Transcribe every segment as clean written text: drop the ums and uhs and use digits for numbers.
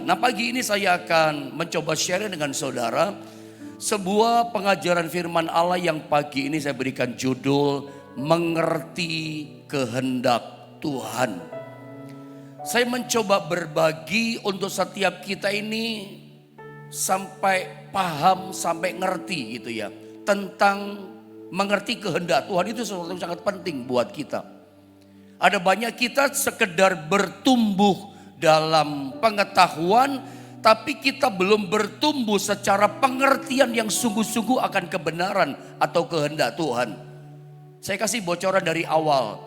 Nah, pagi ini saya akan mencoba share dengan saudara sebuah pengajaran firman Allah yang pagi ini saya berikan judul Mengerti Kehendak Tuhan. Saya mencoba berbagi untuk setiap kita ini sampai paham, sampai ngerti gitu ya. Tentang mengerti kehendak Tuhan itu sesuatu yang sangat penting buat kita. Ada banyak kita sekedar bertumbuh dalam pengetahuan, tapi kita belum bertumbuh secara pengertian yang sungguh-sungguh akan kebenaran atau kehendak Tuhan. Saya kasih bocoran dari awal.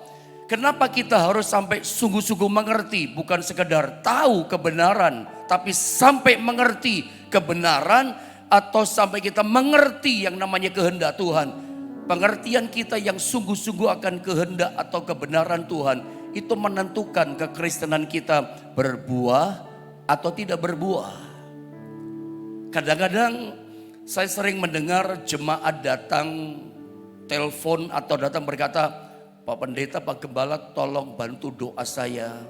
Kenapa kita harus sampai sungguh-sungguh mengerti, bukan sekedar tahu kebenaran, tapi sampai mengerti kebenaran atau sampai kita mengerti yang namanya kehendak Tuhan. Pengertian kita yang sungguh-sungguh akan kehendak atau kebenaran Tuhan itu menentukan kekristenan kita berbuah atau tidak berbuah. Kadang-kadang saya sering mendengar jemaat datang telepon atau datang berkata, Pak Pendeta, Pak Gembala, tolong bantu doa saya.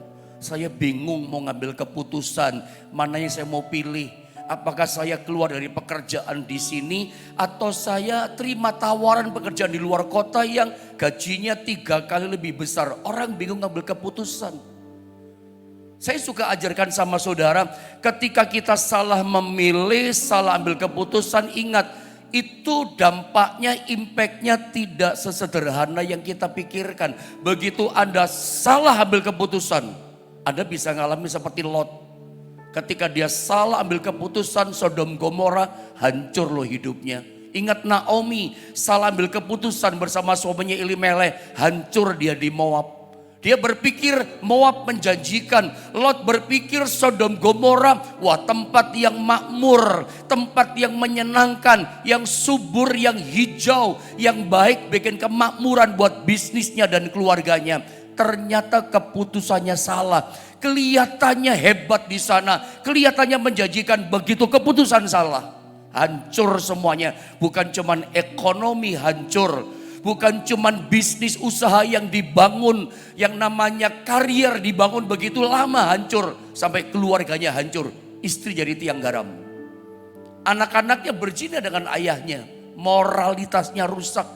Saya bingung mau ngambil keputusan mana yang saya mau pilih. Apakah saya keluar dari pekerjaan di sini atau saya terima tawaran pekerjaan di luar kota yang gajinya 3 kali lebih besar. Orang bingung ngambil keputusan. Saya suka ajarkan sama saudara, ketika kita salah memilih, salah ambil keputusan, ingat itu dampaknya, impactnya tidak sesederhana yang kita pikirkan. Begitu Anda salah ambil keputusan, Anda bisa ngalami seperti Lot. Ketika dia salah ambil keputusan, Sodom Gomora hancur loh hidupnya. Ingat Naomi salah ambil keputusan bersama suaminya Elimelech, hancur dia di Moab. Dia berpikir Moab menjanjikan, Lot berpikir Sodom Gomora, wah tempat yang makmur, tempat yang menyenangkan, yang subur, yang hijau, yang baik, bikin kemakmuran buat bisnisnya dan keluarganya. Ternyata keputusannya salah. Kelihatannya hebat di sana, kelihatannya menjanjikan, begitu keputusan salah. Hancur semuanya, bukan cuman ekonomi hancur, bukan cuman bisnis usaha yang dibangun, yang namanya karier dibangun begitu lama hancur, sampai keluarganya hancur. Istri jadi tiang garam. Anak-anaknya berzina dengan ayahnya, moralitasnya rusak,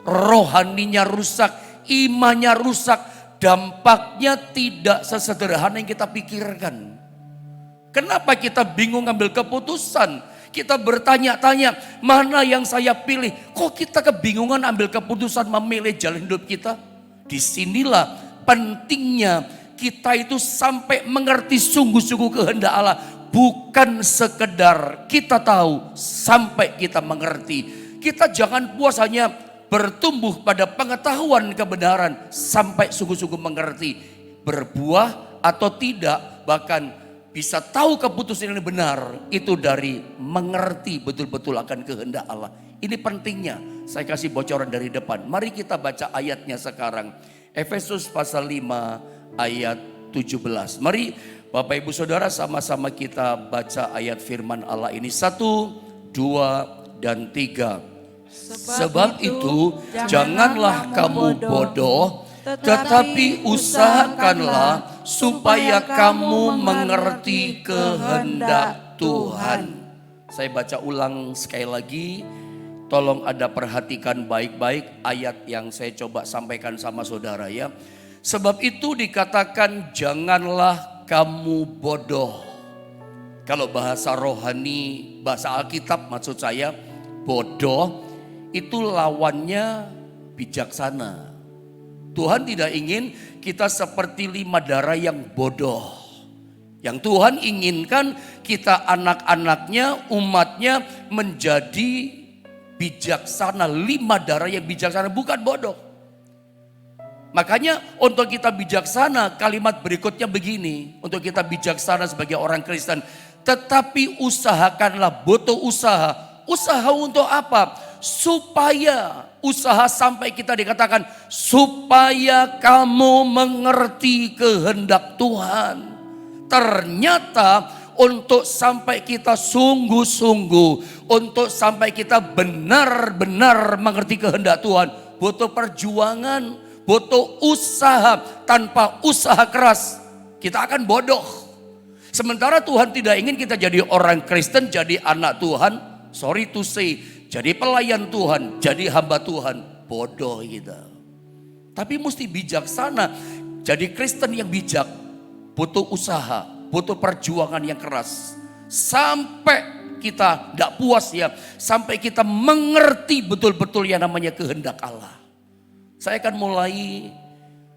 rohaninya rusak, imannya rusak. Dampaknya tidak sesederhana yang kita pikirkan. Kenapa kita bingung ngambil keputusan? Kita bertanya-tanya, mana yang saya pilih? Kok kita kebingungan ambil keputusan memilih jalan hidup kita? Disinilah pentingnya kita itu sampai mengerti sungguh-sungguh kehendak Allah. Bukan sekedar kita tahu, sampai kita mengerti. Kita jangan puas hanya bertumbuh pada pengetahuan kebenaran sampai sungguh-sungguh mengerti berbuah atau tidak, bahkan bisa tahu keputusan yang benar itu dari mengerti betul-betul akan kehendak Allah. Ini pentingnya. Saya kasih bocoran dari depan. Mari kita baca ayatnya sekarang. Efesus pasal 5 ayat 17. Mari Bapak Ibu Saudara sama-sama kita baca ayat firman Allah ini. 1, 2, dan 3. Sebab itu janganlah kamu bodoh, tetapi usahakanlah supaya kamu mengerti kehendak Tuhan. Saya baca ulang sekali lagi, tolong Anda perhatikan baik-baik ayat yang saya coba sampaikan sama saudara ya. Sebab itu dikatakan janganlah kamu bodoh. Kalau bahasa rohani, bahasa Alkitab maksud saya, bodoh itu lawannya bijaksana. Tuhan tidak ingin kita seperti 5 darah yang bodoh. Yang Tuhan inginkan kita anak-anaknya, umatnya menjadi bijaksana. 5 darah yang bijaksana, bukan bodoh. Makanya untuk kita bijaksana, kalimat berikutnya begini. Untuk kita bijaksana sebagai orang Kristen. Tetapi usahakanlah, butuh usaha. Usaha untuk apa? Supaya usaha sampai kita dikatakan supaya kamu mengerti kehendak Tuhan. Ternyata untuk sampai kita sungguh-sungguh, untuk sampai kita benar-benar mengerti kehendak Tuhan, butuh perjuangan, butuh usaha. Tanpa usaha keras kita akan bodoh. Sementara Tuhan tidak ingin kita jadi orang Kristen, jadi anak Tuhan, sorry to say, jadi pelayan Tuhan, jadi hamba Tuhan, bodoh kita. Tapi mesti bijaksana. Jadi Kristen yang bijak butuh usaha, butuh perjuangan yang keras. Sampai kita tidak puas ya, sampai kita mengerti betul-betul yang namanya kehendak Allah. Saya akan mulai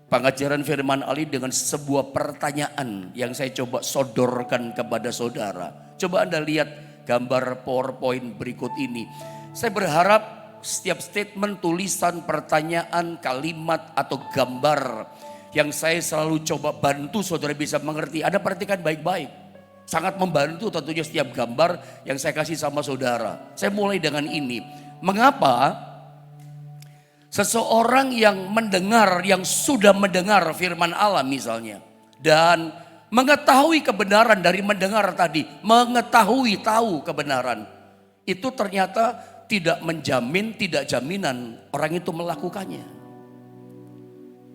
pengajaran firman Allah dengan sebuah pertanyaan yang saya coba sodorkan kepada saudara. Coba Anda lihat gambar PowerPoint berikut ini. Saya berharap setiap statement, tulisan, pertanyaan, kalimat atau gambar yang saya selalu coba bantu saudara bisa mengerti. Anda perhatikan baik-baik. Sangat membantu tentunya setiap gambar yang saya kasih sama saudara. Saya mulai dengan ini. Mengapa seseorang yang mendengar, yang sudah mendengar firman Allah misalnya, dan mengetahui kebenaran dari mendengar tadi, mengetahui, tahu kebenaran, itu ternyata tidak menjamin, tidak jaminan orang itu melakukannya.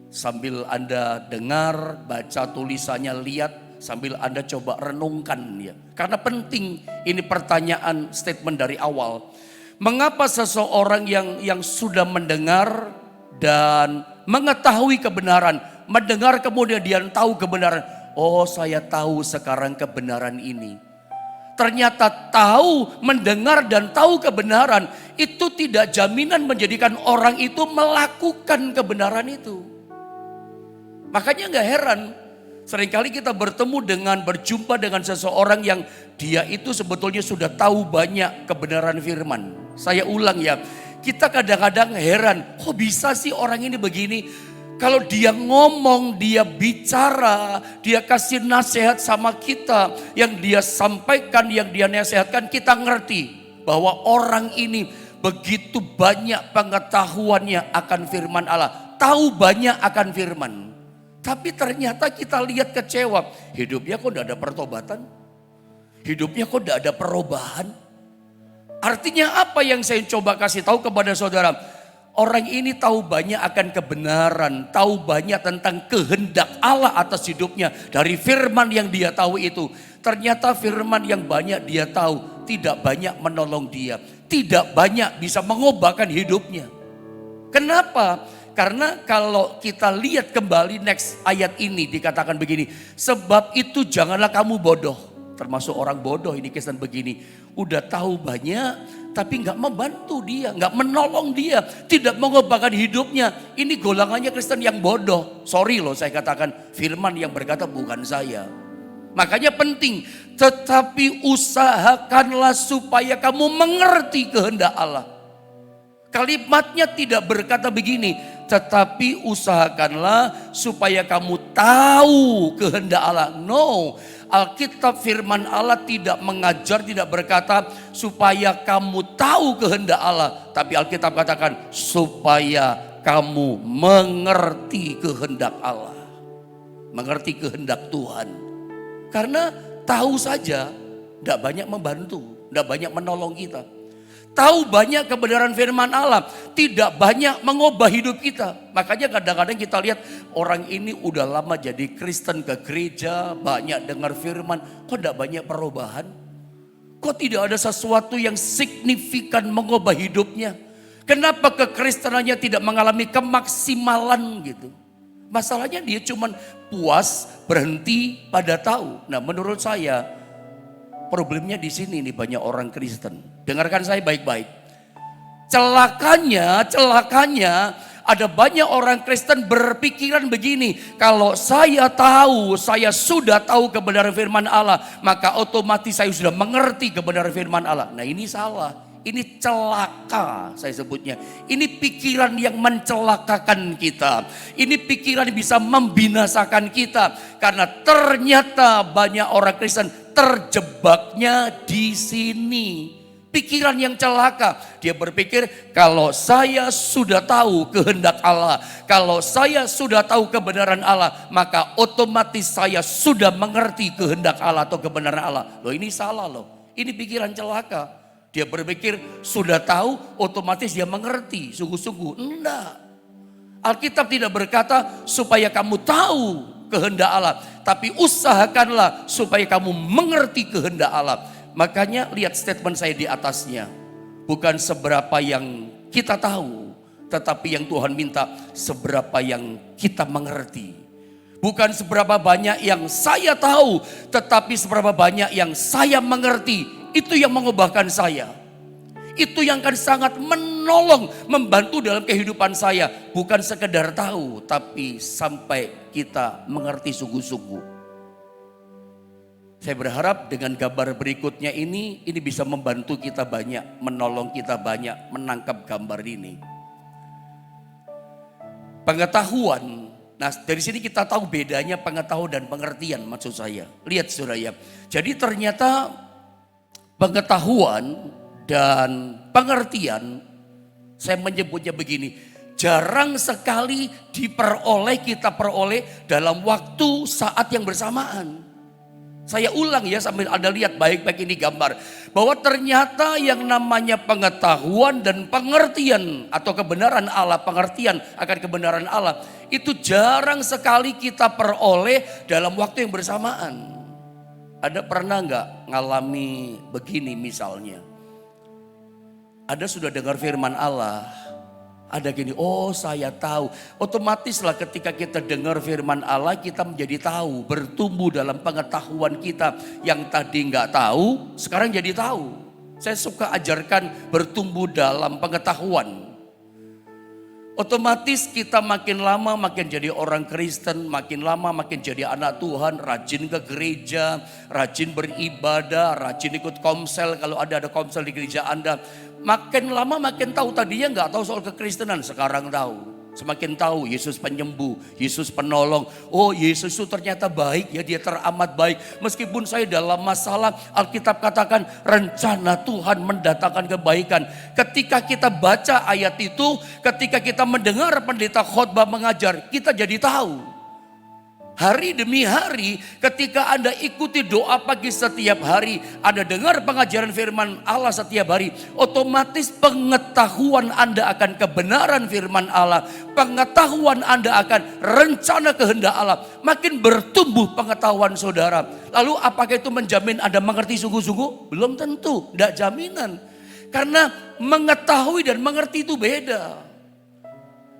Sambil Anda dengar, baca tulisannya, lihat, sambil Anda coba renungkan ya. Karena penting ini pertanyaan statement dari awal. Mengapa seseorang yang sudah mendengar dan mengetahui kebenaran, mendengar kemudian dia tahu kebenaran. Oh, saya tahu sekarang kebenaran ini. Ternyata tahu, mendengar dan tahu kebenaran itu tidak jaminan menjadikan orang itu melakukan kebenaran itu. Makanya gak heran seringkali kita berjumpa dengan seseorang yang dia itu sebetulnya sudah tahu banyak kebenaran firman. Saya ulang ya, kita kadang-kadang heran, kok bisa sih orang ini begini? Kalau dia ngomong, dia bicara, dia kasih nasihat sama kita, yang dia sampaikan, yang dia nasihatkan, kita ngerti bahwa orang ini begitu banyak pengetahuannya akan firman Allah, tahu banyak akan firman. Tapi ternyata kita lihat kecewa, hidupnya kok tidak ada pertobatan, hidupnya kok tidak ada perubahan. Artinya apa yang saya coba kasih tahu kepada saudara? Orang ini tahu banyak akan kebenaran, tahu banyak tentang kehendak Allah atas hidupnya. Dari firman yang dia tahu itu, ternyata firman yang banyak dia tahu tidak banyak menolong dia, tidak banyak bisa mengubahkan hidupnya. Kenapa? Karena kalau kita lihat kembali next ayat ini dikatakan begini, sebab itu janganlah kamu bodoh. Termasuk orang bodoh ini Kristen begini, udah tahu banyak tapi nggak membantu dia, nggak menolong dia, tidak mengubahkan hidupnya. Ini golongannya Kristen yang bodoh. Sorry loh saya katakan, firman yang berkata bukan saya. Makanya penting, tetapi usahakanlah supaya kamu mengerti kehendak Allah. Kalimatnya tidak berkata begini, tetapi usahakanlah supaya kamu tahu kehendak Allah. No, Alkitab firman Allah tidak mengajar, tidak berkata supaya kamu tahu kehendak Allah. Tapi Alkitab katakan supaya kamu mengerti kehendak Allah. Mengerti kehendak Tuhan. Karena tahu saja tidak banyak membantu, tidak banyak menolong kita. Tahu banyak kebenaran firman Allah, tidak banyak mengubah hidup kita. Makanya kadang-kadang kita lihat orang ini udah lama jadi Kristen, ke gereja, banyak dengar firman, kok tidak banyak perubahan? Kok tidak ada sesuatu yang signifikan mengubah hidupnya? Kenapa kekristenannya tidak mengalami kemaksimalan gitu? Masalahnya dia cuma puas berhenti pada tahu. Nah menurut saya problemnya di sini nih banyak orang Kristen. Dengarkan saya baik-baik. Celakanya ada banyak orang Kristen berpikiran begini. Kalau saya tahu, saya sudah tahu kebenaran firman Allah, maka otomatis saya sudah mengerti kebenaran firman Allah. Nah ini salah. Ini celaka saya sebutnya. Ini pikiran yang mencelakakan kita. Ini pikiran yang bisa membinasakan kita. Karena ternyata banyak orang Kristen terjebaknya di sini. Pikiran yang celaka. Dia berpikir kalau saya sudah tahu kehendak Allah. Kalau saya sudah tahu kebenaran Allah. Maka otomatis saya sudah mengerti kehendak Allah atau kebenaran Allah. Loh ini salah loh. Ini pikiran celaka. Dia berpikir sudah tahu otomatis dia mengerti. Sungguh-sungguh enggak. Alkitab tidak berkata supaya kamu tahu kehendak Allah, tapi usahakanlah supaya kamu mengerti kehendak Allah. Makanya lihat statement saya di atasnya. Bukan seberapa yang kita tahu, tetapi yang Tuhan minta seberapa yang kita mengerti. Bukan seberapa banyak yang saya tahu, tetapi seberapa banyak yang saya mengerti. Itu yang mengubahkan saya. Itu yang akan sangat menolong, membantu dalam kehidupan saya. Bukan sekedar tahu, tapi sampai kita mengerti sungguh-sungguh. Saya berharap dengan gambar berikutnya ini bisa membantu kita banyak, menolong kita banyak menangkap gambar ini. Pengetahuan, nah dari sini kita tahu bedanya pengetahuan dan pengertian maksud saya. Lihat saudara ya, jadi ternyata pengetahuan dan pengertian, saya menyebutnya begini, jarang sekali kita peroleh dalam waktu saat yang bersamaan. Saya ulang ya sambil Anda lihat baik-baik ini gambar. Bahwa ternyata yang namanya pengetahuan dan pengertian atau kebenaran Allah, pengertian akan kebenaran Allah, itu jarang sekali kita peroleh dalam waktu yang bersamaan. Ada pernah nggak ngalami begini misalnya? Ada sudah dengar firman Allah, ada gini, oh saya tahu. Otomatislah ketika kita dengar firman Allah, kita menjadi tahu, bertumbuh dalam pengetahuan kita. Yang tadi nggak tahu, sekarang jadi tahu. Saya suka ajarkan bertumbuh dalam pengetahuan. Otomatis kita makin lama makin jadi orang Kristen, makin lama makin jadi anak Tuhan, rajin ke gereja, rajin beribadah, rajin ikut komsel kalau ada komsel di gereja Anda. Makin lama makin tahu, tadinya nggak tahu soal kekristenan, sekarang tahu. Semakin tahu Yesus penyembuh, Yesus penolong. Oh Yesus itu ternyata baik ya, dia teramat baik. Meskipun saya dalam masalah, Alkitab katakan rencana Tuhan mendatangkan kebaikan. Ketika kita baca ayat itu, ketika kita mendengar pendeta khotbah mengajar, kita jadi tahu. Hari demi hari ketika Anda ikuti doa pagi setiap hari, Anda dengar pengajaran firman Allah setiap hari, otomatis pengetahuan Anda akan kebenaran firman Allah, pengetahuan Anda akan rencana kehendak Allah, makin bertumbuh pengetahuan saudara. Lalu apakah itu menjamin Anda mengerti sungguh-sungguh? Belum tentu, tidak jaminan. Karena mengetahui dan mengerti itu beda.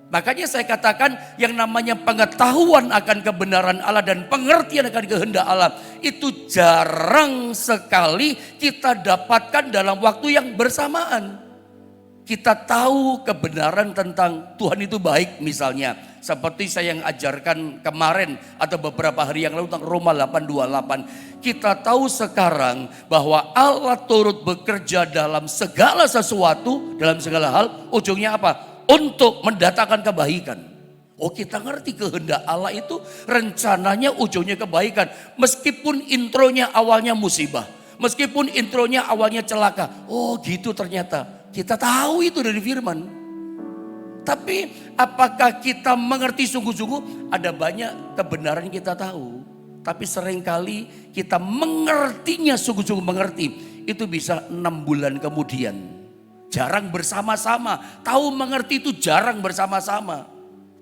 Makanya saya katakan yang namanya pengetahuan akan kebenaran Allah dan pengertian akan kehendak Allah itu jarang sekali kita dapatkan dalam waktu yang bersamaan. Kita tahu kebenaran tentang Tuhan itu baik misalnya. Seperti saya yang ajarkan kemarin atau beberapa hari yang lalu tentang Roma 8:28. Kita tahu sekarang bahwa Allah turut bekerja dalam segala sesuatu, dalam segala hal. Ujungnya apa? Untuk mendatangkan kebaikan. Oh kita ngerti kehendak Allah itu rencananya ujungnya kebaikan. Meskipun intronya awalnya musibah. Meskipun intronya awalnya celaka. Oh gitu ternyata. Kita tahu itu dari firman. Tapi apakah kita mengerti sungguh-sungguh? Ada banyak kebenaran yang kita tahu. Tapi seringkali kita mengertinya sungguh-sungguh mengerti. Itu bisa 6 bulan kemudian. Jarang bersama-sama, tahu mengerti itu jarang bersama-sama,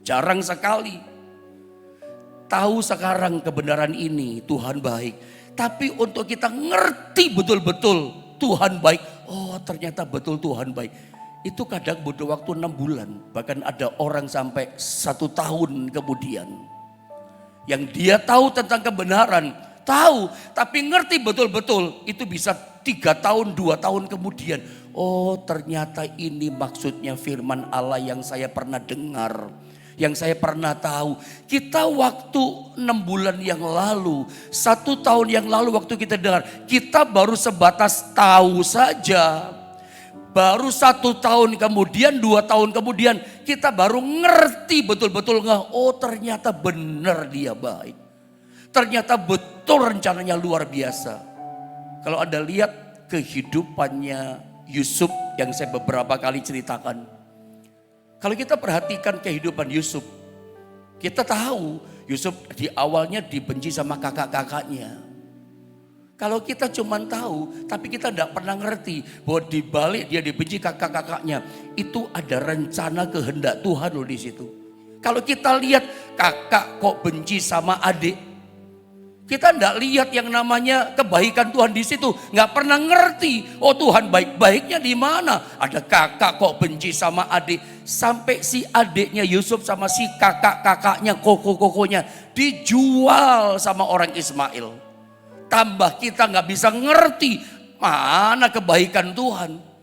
jarang sekali. Tahu sekarang kebenaran ini Tuhan baik, tapi untuk kita ngerti betul-betul Tuhan baik, oh ternyata betul Tuhan baik. Itu kadang butuh waktu 6 bulan, bahkan ada orang sampai 1 tahun kemudian. Yang dia tahu tentang kebenaran, tahu tapi ngerti betul-betul, itu bisa 3 tahun, 2 tahun kemudian. Oh ternyata ini maksudnya firman Allah yang saya pernah dengar. Yang saya pernah tahu. Kita waktu 6 bulan yang lalu, 1 tahun yang lalu waktu kita dengar. Kita baru sebatas tahu saja. Baru 1 tahun kemudian, 2 tahun kemudian kita baru ngerti betul-betul. Oh ternyata benar dia baik. Ternyata betul rencananya luar biasa. Kalau Anda lihat kehidupannya Yusuf yang saya beberapa kali ceritakan. Kalau kita perhatikan kehidupan Yusuf, kita tahu Yusuf di awalnya dibenci sama kakak-kakaknya. Kalau kita cuma tahu, tapi kita tidak pernah ngerti bahwa di balik dia dibenci kakak-kakaknya, itu ada rencana kehendak Tuhan loh di situ. Kalau kita lihat kakak kok benci sama adik, kita enggak lihat yang namanya kebaikan Tuhan di situ. Enggak pernah ngerti, oh Tuhan baik-baiknya di mana. Ada kakak kok benci sama adik. Sampai si adiknya Yusuf sama si kakak-kakaknya, koko-kokonya dijual sama orang Ismail. Tambah kita enggak bisa ngerti mana kebaikan Tuhan.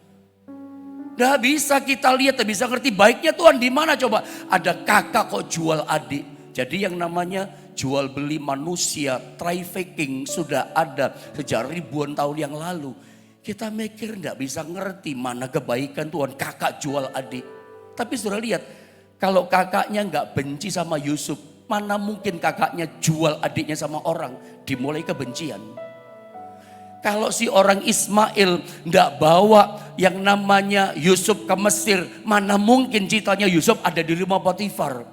Enggak bisa kita lihat, enggak bisa ngerti baiknya Tuhan di mana coba. Ada kakak kok jual adik. Jadi yang namanya jual beli manusia, trafficking sudah ada sejak ribuan tahun yang lalu. Kita mikir enggak bisa ngerti mana kebaikan Tuhan, kakak jual adik. Tapi sudah lihat, kalau kakaknya enggak benci sama Yusuf, mana mungkin kakaknya jual adiknya sama orang, dimulai kebencian. Kalau si orang Ismail enggak bawa yang namanya Yusuf ke Mesir, mana mungkin ceritanya Yusuf ada di rumah Potifar.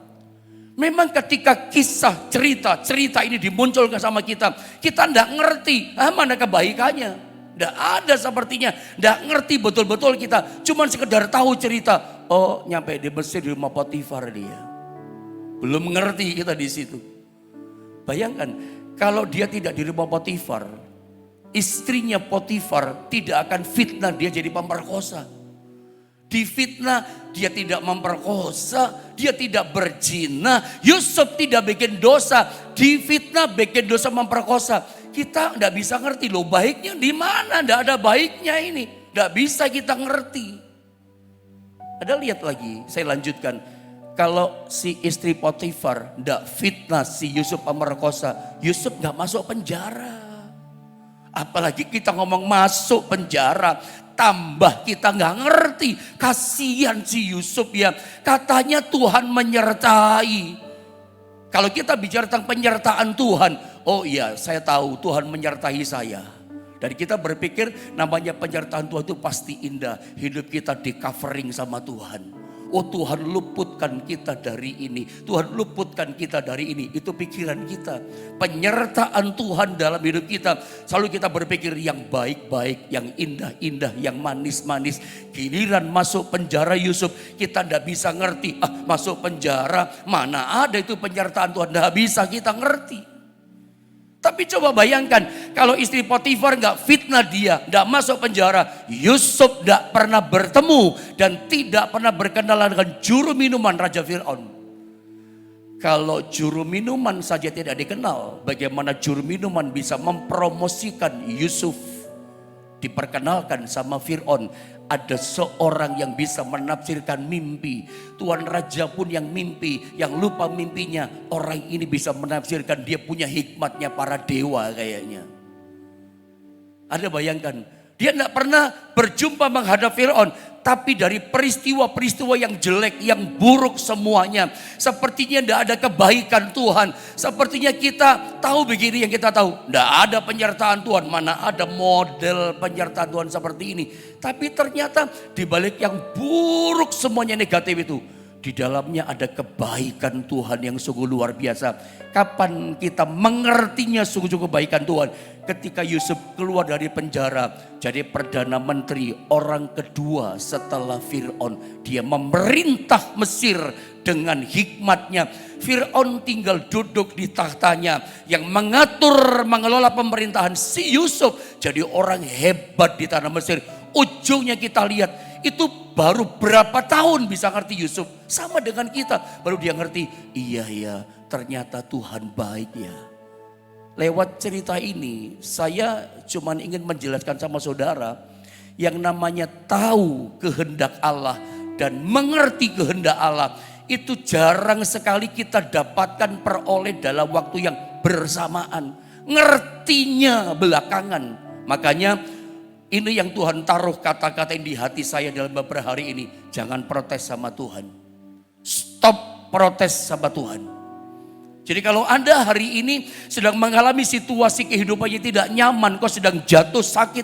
Memang ketika kisah cerita ini dimunculkan sama kita enggak ngerti mana kebaikannya. Enggak ada sepertinya, enggak ngerti betul-betul kita. Cuman sekedar tahu cerita, oh nyampe di Mesir di rumah Potifar dia. Belum ngerti kita di situ. Bayangkan kalau dia tidak di rumah Potifar, istrinya Potifar tidak akan fitnah dia jadi pemerkosa. Difitnah dia tidak memperkosa, dia tidak berzina. Yusuf tidak bikin dosa, difitnah bikin dosa memperkosa. Kita enggak bisa ngerti loh baiknya di mana, enggak ada baiknya ini. Enggak bisa kita ngerti. Ada lihat lagi, saya lanjutkan. Kalau si istri Potifar enggak fitnah si Yusuf pemerkosa, Yusuf enggak masuk penjara. Apalagi kita ngomong masuk penjara, tambah kita nggak ngerti. Kasihan si Yusuf ya, katanya Tuhan menyertai. Kalau kita bicara tentang penyertaan Tuhan, oh iya saya tahu Tuhan menyertai saya. Dan kita berpikir namanya penyertaan Tuhan itu pasti indah. Hidup kita di covering sama Tuhan. Oh Tuhan luputkan kita dari ini. Tuhan luputkan kita dari ini. Itu pikiran kita. Penyertaan Tuhan dalam hidup kita. Selalu kita berpikir yang baik-baik, yang indah-indah, yang manis-manis. Giliran masuk penjara Yusuf, kita tidak bisa ngerti. Masuk penjara, mana ada itu penyertaan Tuhan. Tidak bisa kita ngerti. Tapi coba bayangkan kalau istri Potifar nggak fitnah dia, nggak masuk penjara, Yusuf nggak pernah bertemu dan tidak pernah berkenalan dengan juru minuman Raja Fir'aun. Kalau juru minuman saja tidak dikenal, bagaimana juru minuman bisa mempromosikan Yusuf diperkenalkan sama Fir'aun? Ada seorang yang bisa menafsirkan mimpi. Tuan Raja pun yang mimpi, yang lupa mimpinya. Orang ini bisa menafsirkan, dia punya hikmatnya para dewa kayaknya. Ada bayangkan, dia tidak pernah berjumpa menghadap Fir'aun. Tapi dari peristiwa-peristiwa yang jelek, yang buruk semuanya. Sepertinya tidak ada kebaikan Tuhan. Sepertinya kita tahu begini yang kita tahu. Tidak ada penyertaan Tuhan. Mana ada model penyertaan Tuhan seperti ini. Tapi ternyata di balik yang buruk semuanya negatif itu, di dalamnya ada kebaikan Tuhan yang sungguh luar biasa. Kapan kita mengertinya sungguh-sungguh kebaikan Tuhan? Ketika Yusuf keluar dari penjara, jadi Perdana Menteri, orang kedua setelah Fir'aun. Dia memerintah Mesir dengan hikmatnya. Fir'aun tinggal duduk di tahtanya. Yang mengatur, mengelola pemerintahan si Yusuf. Jadi orang hebat di tanah Mesir. Ujungnya kita lihat, itu baru berapa tahun bisa ngerti Yusuf. Sama dengan kita, baru dia ngerti, iya ya ternyata Tuhan baik ya. Lewat cerita ini, saya cuma ingin menjelaskan sama saudara, yang namanya tahu kehendak Allah dan mengerti kehendak Allah, itu jarang sekali kita dapatkan peroleh dalam waktu yang bersamaan. Ngertinya belakangan. Makanya ini yang Tuhan taruh kata-kata yang di hati saya dalam beberapa hari ini. Jangan protes sama Tuhan. Stop protes sama Tuhan. Jadi kalau Anda hari ini sedang mengalami situasi kehidupannya tidak nyaman, kau sedang jatuh sakit,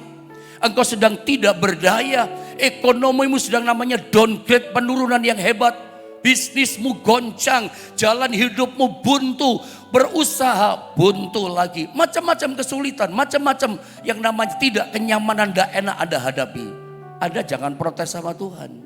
engkau sedang tidak berdaya, ekonomimu sedang namanya downgrade, penurunan yang hebat, bisnismu goncang, jalan hidupmu buntu, berusaha buntu lagi, macam-macam kesulitan, macam-macam yang namanya tidak kenyamanan, tidak enak Anda hadapi. Anda jangan protes sama Tuhan.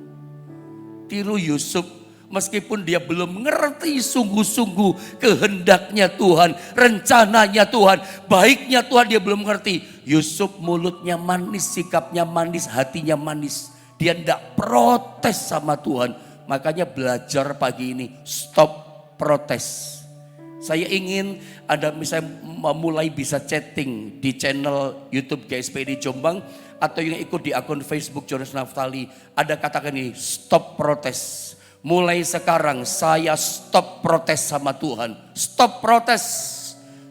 Tiru Yusuf, Meskipun dia belum ngerti sungguh-sungguh kehendaknya Tuhan, rencananya Tuhan, baiknya Tuhan, dia belum ngerti. Yusuf mulutnya manis, sikapnya manis, hatinya manis. Dia tidak protes sama Tuhan. Makanya belajar pagi ini, stop protes. Saya ingin ada misalnya mulai bisa chatting di channel YouTube GSPD Jombang, atau yang ikut di akun Facebook Jonas Naftali. Ada katakan ini, stop protes. Mulai sekarang saya stop protes sama Tuhan. Stop protes.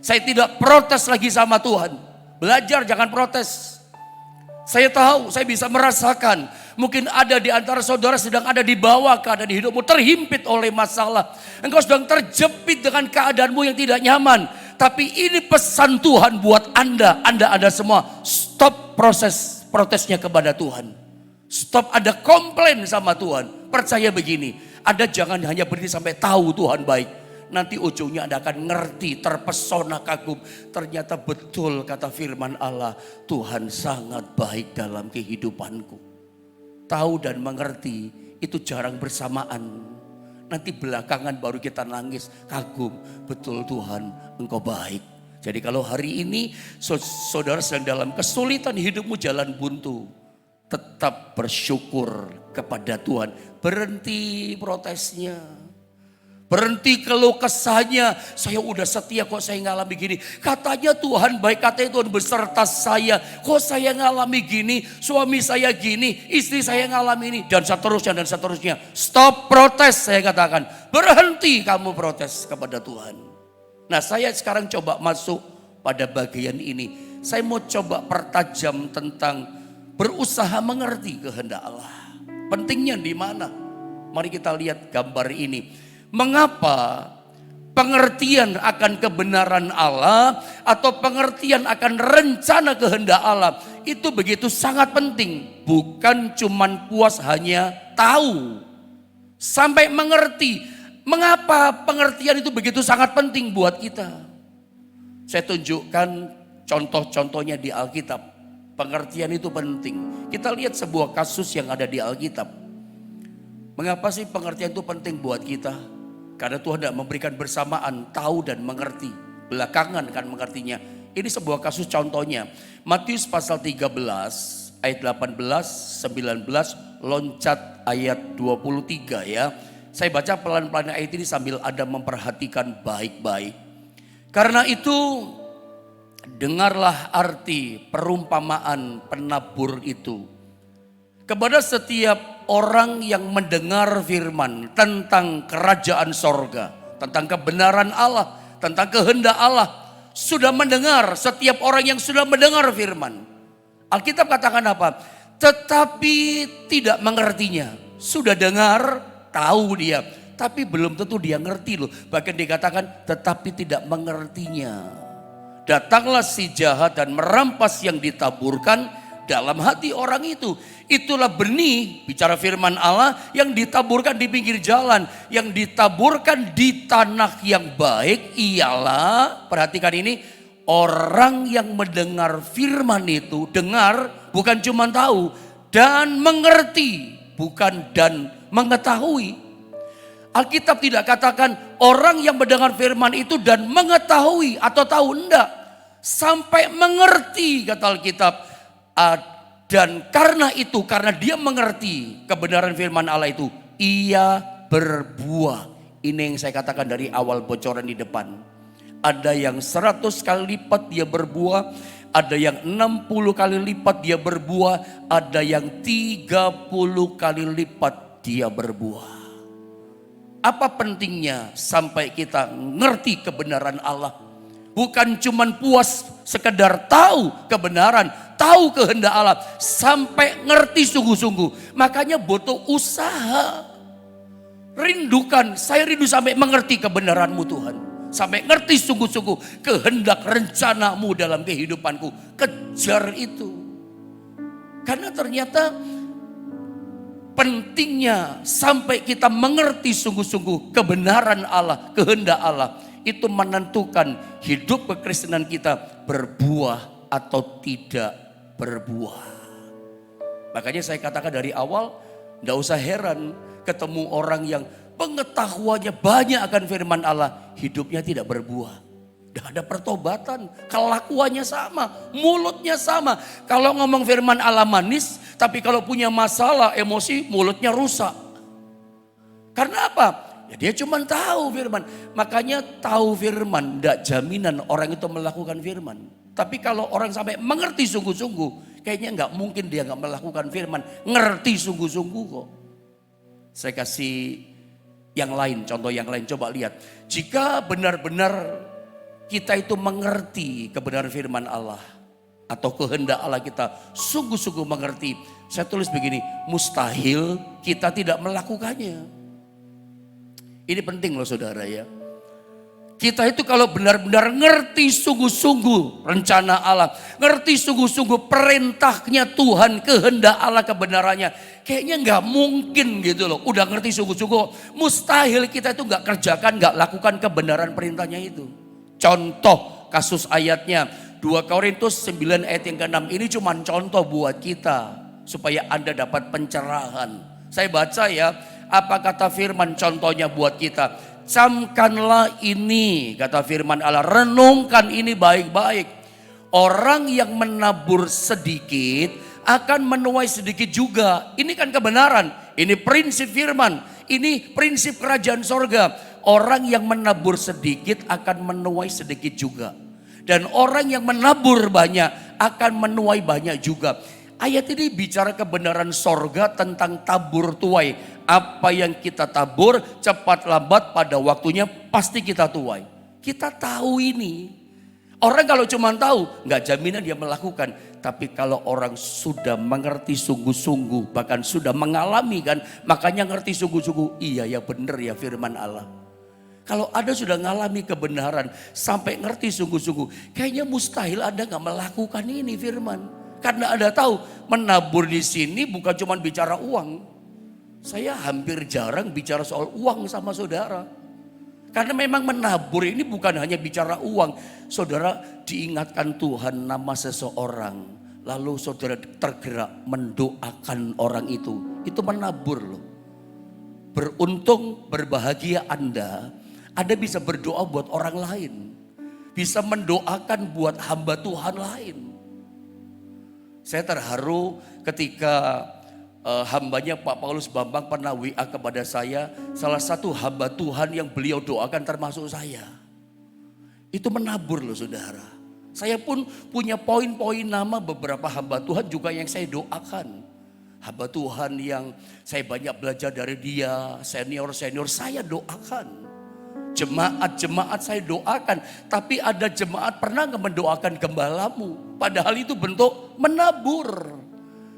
Saya tidak protes lagi sama Tuhan. Belajar jangan protes. Saya tahu, saya bisa merasakan. Mungkin ada di antara saudara sedang ada di bawah keadaan hidupmu terhimpit oleh masalah. Engkau sedang terjepit dengan keadaanmu yang tidak nyaman. Tapi ini pesan Tuhan buat Anda semua. Stop protesnya kepada Tuhan. Stop ada komplain sama Tuhan. Percaya begini, Anda jangan hanya berhenti sampai tahu Tuhan baik. Nanti ujungnya Anda akan ngerti, terpesona, kagum. Ternyata betul kata firman Allah, Tuhan sangat baik dalam kehidupanku. Tahu dan mengerti itu jarang bersamaan. Nanti belakangan baru kita nangis, kagum. Betul Tuhan, Engkau baik. Jadi kalau hari ini saudara sedang dalam kesulitan, hidupmu jalan buntu, tetap bersyukur kepada Tuhan. Berhenti protesnya. Berhenti keluh kesahnya. Saya udah setia kok saya ngalami gini. Katanya Tuhan baik, katanya Tuhan beserta saya. Kok saya ngalami gini, suami saya gini, istri saya ngalami ini. Dan seterusnya dan seterusnya. Stop protes saya katakan. Berhenti kamu protes kepada Tuhan. Nah saya sekarang coba masuk pada bagian ini. Saya mau coba pertajam tentang berusaha mengerti kehendak Allah. Pentingnya di mana? Mari kita lihat gambar ini. Mengapa pengertian akan kebenaran Allah atau pengertian akan rencana kehendak Allah itu begitu sangat penting. Bukan cuman puas hanya tahu, sampai mengerti. Mengapa pengertian itu begitu sangat penting buat kita? Saya tunjukkan contoh-contohnya di Alkitab. Pengertian itu penting. Kita lihat sebuah kasus yang ada di Alkitab. Mengapa sih pengertian itu penting buat kita? Karena Tuhan tidak memberikan bersamaan, tahu dan mengerti. Belakangan kan mengertinya. Ini sebuah kasus contohnya. Matius pasal 13 ayat 18, 19, loncat ayat 23 ya. Saya baca pelan-pelan ayat ini sambil Anda memperhatikan baik-baik. Karena itu dengarlah arti perumpamaan penabur itu. Kepada setiap orang yang mendengar firman tentang kerajaan sorga, tentang kebenaran Allah, tentang kehendak Allah. Sudah mendengar, setiap orang yang sudah mendengar firman. Alkitab katakan apa? Tetapi tidak mengertinya. Sudah dengar, tahu dia. Tapi belum tentu dia ngerti loh. Bahkan dikatakan tetapi tidak mengertinya. Datanglah si jahat dan merampas yang ditaburkan dalam hati orang itu. Itulah benih, bicara firman Allah, yang ditaburkan di pinggir jalan. Yang ditaburkan di tanah yang baik ialah, perhatikan ini, orang yang mendengar firman itu, dengar bukan cuma tahu, dan mengerti, bukan dan mengetahui. Alkitab tidak katakan orang yang mendengar firman itu dan mengetahui atau tahu, enggak. Sampai mengerti kata Alkitab. Dan karena itu, karena dia mengerti kebenaran firman Allah itu, ia berbuah. Ini yang saya katakan dari awal bocoran di depan. Ada yang 100 kali lipat dia berbuah, ada yang 60 kali lipat dia berbuah, ada yang 30 kali lipat dia berbuah. Apa pentingnya sampai kita ngerti kebenaran Allah? Bukan cuman puas sekedar tahu kebenaran, tahu kehendak Allah, sampai ngerti sungguh-sungguh. Makanya butuh usaha. Rindukan, saya rindu sampai mengerti kebenaran-Mu Tuhan. Sampai ngerti sungguh-sungguh kehendak rencana-Mu dalam kehidupanku. Kejar itu. Karena ternyata pentingnya sampai kita mengerti sungguh-sungguh kebenaran Allah, kehendak Allah. Itu menentukan hidup kekristenan kita berbuah atau tidak berbuah. Makanya saya katakan dari awal, tidak usah heran ketemu orang yang pengetahuannya banyak akan firman Allah, hidupnya tidak berbuah. Tidak ada pertobatan, kelakuannya sama, mulutnya sama. Kalau ngomong firman Allah manis, tapi kalau punya masalah, emosi, mulutnya rusak. Karena apa? Ya dia cuma tahu firman. Makanya tahu firman, tidak jaminan orang itu melakukan firman. Tapi kalau orang sampai mengerti sungguh-sungguh, kayaknya nggak mungkin dia nggak melakukan firman. Ngerti sungguh-sungguh kok. Saya kasih yang lain, contoh yang lain, coba lihat. Jika benar-benar kita itu mengerti kebenaran firman Allah atau kehendak Allah, kita sungguh-sungguh mengerti. Saya tulis begini, mustahil kita tidak melakukannya. Ini penting loh saudara ya. Kita itu kalau benar-benar ngerti sungguh-sungguh rencana Allah, ngerti sungguh-sungguh perintahnya Tuhan, kehendak Allah, kebenarannya, kayaknya nggak mungkin gitu loh. Udah ngerti sungguh-sungguh, mustahil kita itu nggak kerjakan, nggak lakukan kebenaran perintahnya itu. Contoh kasus ayatnya 2 Korintus 9 ayat yang ke-6 ini cuma contoh buat kita supaya Anda dapat pencerahan. Saya baca ya, apa kata firman contohnya buat kita. Camkanlah ini, kata firman Allah, renungkan ini baik-baik. Orang yang menabur sedikit akan menuai sedikit juga. Ini kan kebenaran, ini prinsip firman, ini prinsip kerajaan sorga. Orang yang menabur sedikit akan menuai sedikit juga. Dan orang yang menabur banyak akan menuai banyak juga. Ayat ini bicara kebenaran sorga tentang tabur tuai. Apa yang kita tabur cepat lambat pada waktunya pasti kita tuai. Kita tahu ini. Orang kalau cuma tahu nggak jaminan dia melakukan. Tapi kalau orang sudah mengerti sungguh-sungguh, bahkan sudah mengalami kan, makanya ngerti sungguh-sungguh. Iya ya benar ya firman Allah. Kalau Anda sudah mengalami kebenaran sampai ngerti sungguh-sungguh, kayaknya mustahil Anda nggak melakukan ini firman. Karena Anda tahu menabur di sini bukan cuma bicara uang. Saya hampir jarang bicara soal uang sama saudara. Karena memang menabur ini bukan hanya bicara uang. Saudara diingatkan Tuhan nama seseorang. Lalu saudara tergerak mendoakan orang itu. Itu menabur loh. Beruntung, berbahagia Anda bisa berdoa buat orang lain. Bisa mendoakan buat hamba Tuhan lain. Saya terharu ketika hambanya Pak Paulus Bambang pernah WA kepada saya. Salah satu hamba Tuhan yang beliau doakan termasuk saya. Itu menabur loh saudara. Saya pun punya poin-poin nama beberapa hamba Tuhan juga yang saya doakan. Hamba Tuhan yang saya banyak belajar dari dia, senior-senior saya doakan. Jemaat-jemaat saya doakan, tapi ada jemaat pernah gak mendoakan gembalamu? Padahal itu bentuk menabur.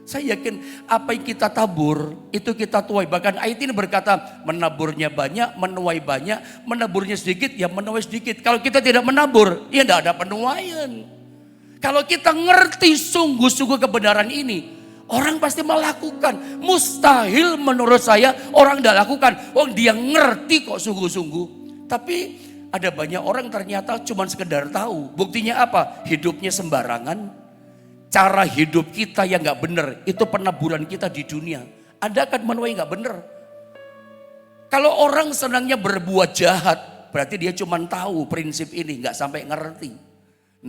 Saya yakin apa yang kita tabur, itu kita tuai. Bahkan ayat ini berkata, menaburnya banyak, menuai banyak, menaburnya sedikit, ya menuai sedikit. Kalau kita tidak menabur, ya tidak ada penuaian. Kalau kita ngerti sungguh-sungguh kebenaran ini, orang pasti melakukan. Mustahil menurut saya orang tidak lakukan. Oh dia ngerti kok sungguh-sungguh. Tapi ada banyak orang ternyata cuma sekedar tahu. Buktinya apa? Hidupnya sembarangan. Cara hidup kita yang gak benar. Itu penaburan kita di dunia. Anda akan menuai gak benar. Kalau orang senangnya berbuat jahat, berarti dia cuma tahu prinsip ini, gak sampai ngerti.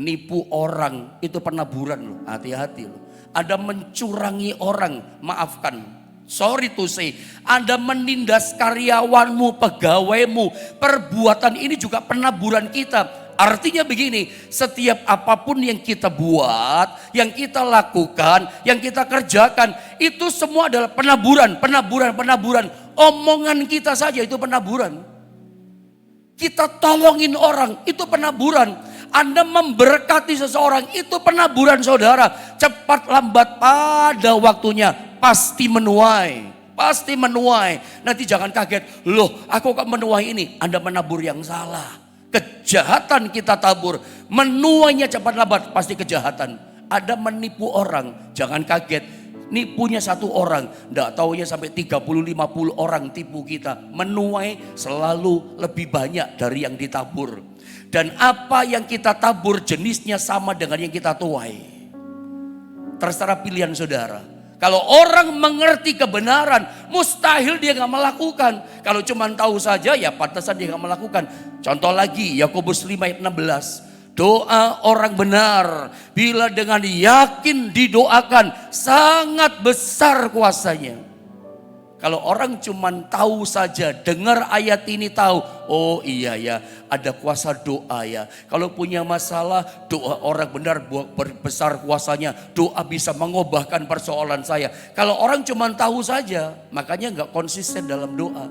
Nipu orang itu penaburan loh. Hati-hati loh. Anda mencurangi orang, maafkan. Sorry to say, Anda menindas karyawanmu, pegawaimu, perbuatan ini juga penaburan kita. Artinya begini, setiap apapun yang kita buat, yang kita lakukan, yang kita kerjakan, itu semua adalah penaburan. Omongan kita saja itu penaburan. Kita tolongin orang, itu penaburan. Anda memberkati seseorang, itu penaburan saudara. Cepat lambat pada waktunya. Pasti menuai. Nanti jangan kaget. Loh aku kok menuai ini. Anda menabur yang salah. Kejahatan kita tabur. Menuainya cepat lambat pasti kejahatan. Ada menipu orang. Jangan kaget. Nipunya satu orang. Tidak taunya sampai 30-50 orang tipu kita. Menuai selalu lebih banyak dari yang ditabur. Dan apa yang kita tabur jenisnya sama dengan yang kita tuai. Terserah pilihan saudara. Kalau orang mengerti kebenaran, mustahil dia nggak melakukan. Kalau cuma tahu saja, ya pantasan dia nggak melakukan. Contoh lagi, Yakobus 5 ayat 16. Doa orang benar, bila dengan yakin didoakan, sangat besar kuasanya. Kalau orang cuma tahu saja, dengar ayat ini tahu, oh iya ya, ada kuasa doa ya. Kalau punya masalah, doa orang benar besar kuasanya. Doa bisa mengubahkan persoalan saya. Kalau orang cuma tahu saja, makanya nggak konsisten dalam doa.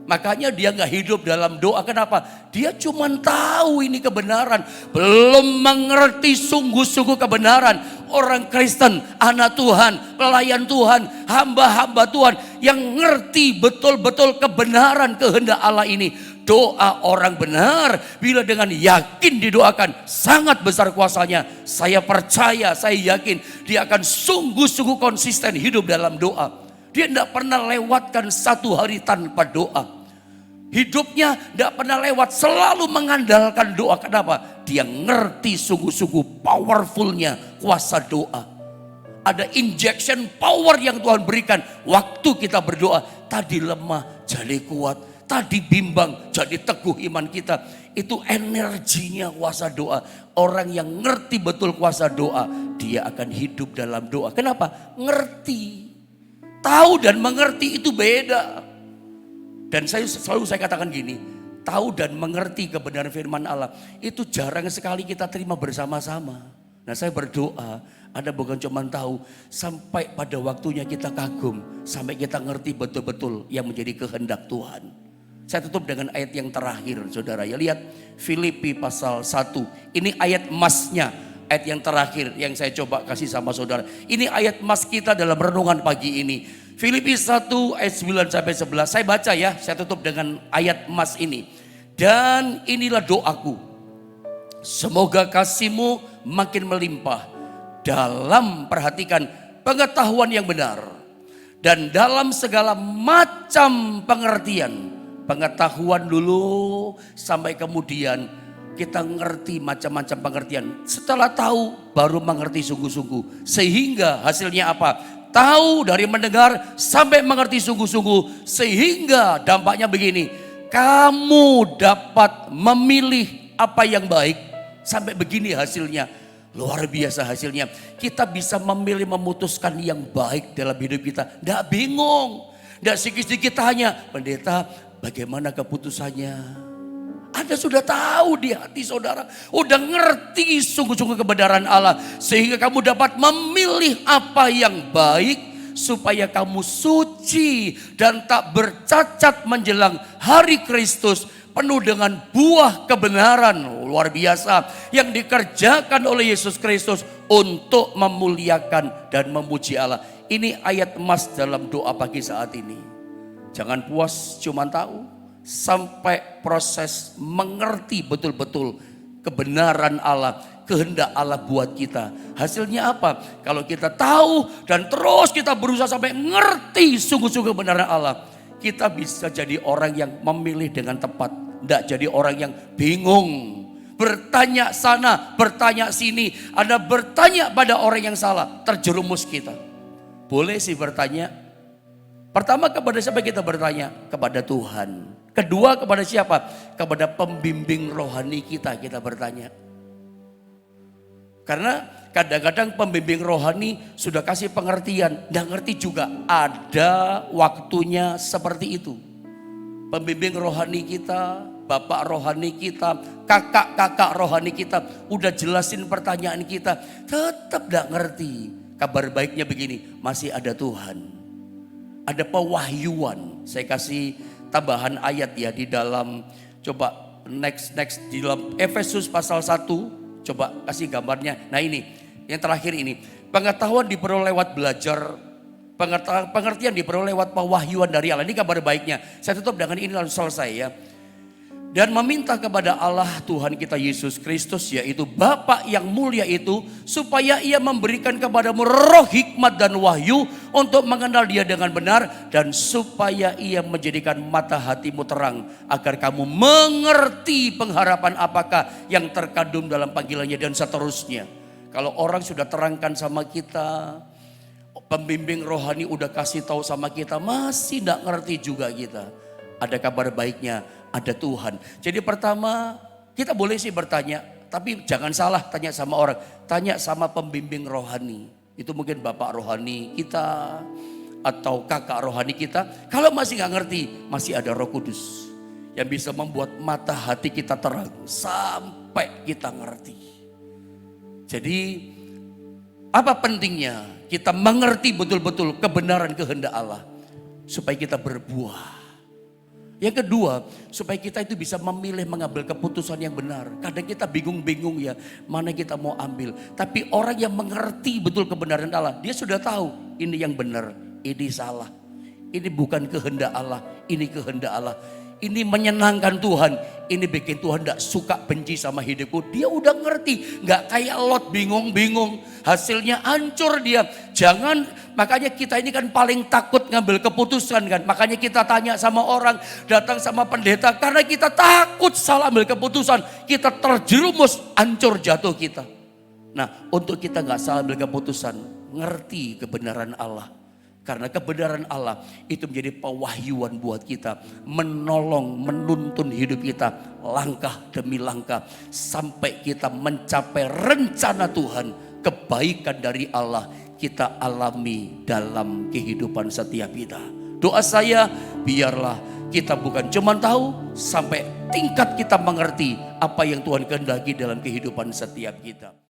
Makanya dia nggak hidup dalam doa. Kenapa? Dia cuma tahu ini kebenaran, belum mengerti sungguh-sungguh kebenaran. Orang Kristen, anak Tuhan, pelayan Tuhan, hamba-hamba Tuhan yang ngerti betul-betul kebenaran kehendak Allah ini. Doa orang benar bila dengan yakin didoakan, sangat besar kuasanya. Saya percaya, saya yakin dia akan sungguh-sungguh konsisten hidup dalam doa. Dia tidak pernah lewatkan satu hari tanpa doa. Hidupnya tidak pernah lewat, selalu mengandalkan doa. Kenapa? Dia ngerti sungguh-sungguh powerfulnya kuasa doa. Ada injection power yang Tuhan berikan waktu kita berdoa. Tadi lemah jadi kuat, tadi bimbang jadi teguh iman kita. Itu energinya kuasa doa. Orang yang ngerti betul kuasa doa, dia akan hidup dalam doa. Kenapa? Ngerti. Tahu dan mengerti itu beda. Dan selalu saya katakan gini, tahu dan mengerti kebenaran firman Allah itu jarang sekali kita terima bersama-sama. Nah, saya berdoa, Anda bukan cuma tahu, sampai pada waktunya kita kagum, sampai kita ngerti betul-betul yang menjadi kehendak Tuhan. Saya tutup dengan ayat yang terakhir, saudara ya. Lihat Filipi pasal 1. Ini ayat emasnya, ayat yang terakhir yang saya coba kasih sama saudara. Ini ayat emas kita dalam renungan pagi ini. Filipi 1 ayat 9 sampai 11. Saya baca ya, saya tutup dengan ayat emas ini. Dan inilah doaku, semoga kasihmu makin melimpah dalam perhatikan pengetahuan yang benar dan dalam segala macam pengertian. Pengetahuan dulu sampai kemudian kita ngerti macam-macam pengertian. Setelah tahu baru mengerti sungguh-sungguh. Sehingga hasilnya apa? Tahu dari mendengar sampai mengerti sungguh-sungguh. Sehingga dampaknya begini, kamu dapat memilih apa yang baik. Sampai begini hasilnya, luar biasa hasilnya. Kita bisa memilih memutuskan yang baik dalam hidup kita. Tidak bingung, tidak sedikit-sedikit tanya, pendeta bagaimana keputusannya. Anda sudah tahu di hati saudara, udah ngerti sungguh-sungguh kebenaran Allah. Sehingga kamu dapat memilih apa yang baik supaya kamu suci dan tak bercacat menjelang hari Kristus. Penuh dengan buah kebenaran luar biasa yang dikerjakan oleh Yesus Kristus untuk memuliakan dan memuji Allah. Ini ayat emas dalam doa pagi saat ini. Jangan puas cuma tahu. Sampai proses mengerti betul-betul kebenaran Allah, kehendak Allah buat kita. Hasilnya apa? Kalau kita tahu dan terus kita berusaha sampai ngerti sungguh-sungguh kebenaran Allah, kita bisa jadi orang yang memilih dengan tepat. Tidak jadi orang yang bingung, bertanya sana, bertanya sini. Anda bertanya pada orang yang salah, terjerumus kita. Boleh sih bertanya. Pertama kepada siapa kita bertanya? Kepada Tuhan. Kedua kepada siapa? Kepada pembimbing rohani kita bertanya. Karena kadang-kadang pembimbing rohani sudah kasih pengertian. Tidak ngerti juga ada waktunya seperti itu. Pembimbing rohani kita, bapak rohani kita, kakak-kakak rohani kita. Udah jelasin pertanyaan kita. Tetap tidak ngerti. Kabar baiknya begini, masih ada Tuhan. Ada pewahyuan. Saya kasih tambahan ayat ya di dalam, coba next di dalam Efesus pasal 1, coba kasih gambarnya. Nah ini, yang terakhir ini, pengetahuan diperoleh lewat belajar, pengertian diperoleh lewat pewahyuan dari Allah. Ini kabar baiknya. Saya tutup dengan ini lalu selesai ya. Dan meminta kepada Allah Tuhan kita Yesus Kristus, yaitu Bapa yang mulia itu, supaya ia memberikan kepadamu roh hikmat dan wahyu untuk mengenal dia dengan benar, dan supaya ia menjadikan mata hatimu terang, agar kamu mengerti pengharapan apakah yang terkandung dalam panggilannya dan seterusnya. Kalau orang sudah terangkan sama kita, Pembimbing rohani udah kasih tahu sama kita, masih tidak ngerti juga kita. Ada kabar baiknya, ada Tuhan. Jadi pertama, kita boleh sih bertanya, tapi jangan salah tanya sama orang. Tanya sama pembimbing rohani. Itu mungkin bapak rohani kita atau kakak rohani kita. Kalau masih nggak ngerti, masih ada Roh Kudus yang bisa membuat mata hati kita terang sampai kita ngerti. Jadi apa pentingnya kita mengerti betul-betul kebenaran kehendak Allah supaya kita berbuah. Yang kedua, supaya kita itu bisa memilih mengambil keputusan yang benar. Kadang kita bingung-bingung ya, mana kita mau ambil. Tapi orang yang mengerti betul kebenaran Allah, dia sudah tahu ini yang benar, ini salah. Ini bukan kehendak Allah, ini kehendak Allah. Ini menyenangkan Tuhan, ini bikin Tuhan tidak suka, benci sama hidupku. Dia udah ngerti, nggak kayak Lot bingung-bingung, hasilnya hancur dia. Jangan, makanya kita ini kan paling takut ngambil keputusan kan. Makanya kita tanya sama orang, datang sama pendeta, karena kita takut salah ambil keputusan. Kita terjerumus, hancur jatuh kita. Nah, untuk kita nggak salah ambil keputusan, ngerti kebenaran Allah. Karena kebenaran Allah itu menjadi pewahyuan buat kita. Menolong, menuntun hidup kita langkah demi langkah. Sampai kita mencapai rencana Tuhan. Kebaikan dari Allah kita alami dalam kehidupan setiap kita. Doa saya biarlah kita bukan cuma tahu, sampai tingkat kita mengerti apa yang Tuhan kehendaki dalam kehidupan setiap kita.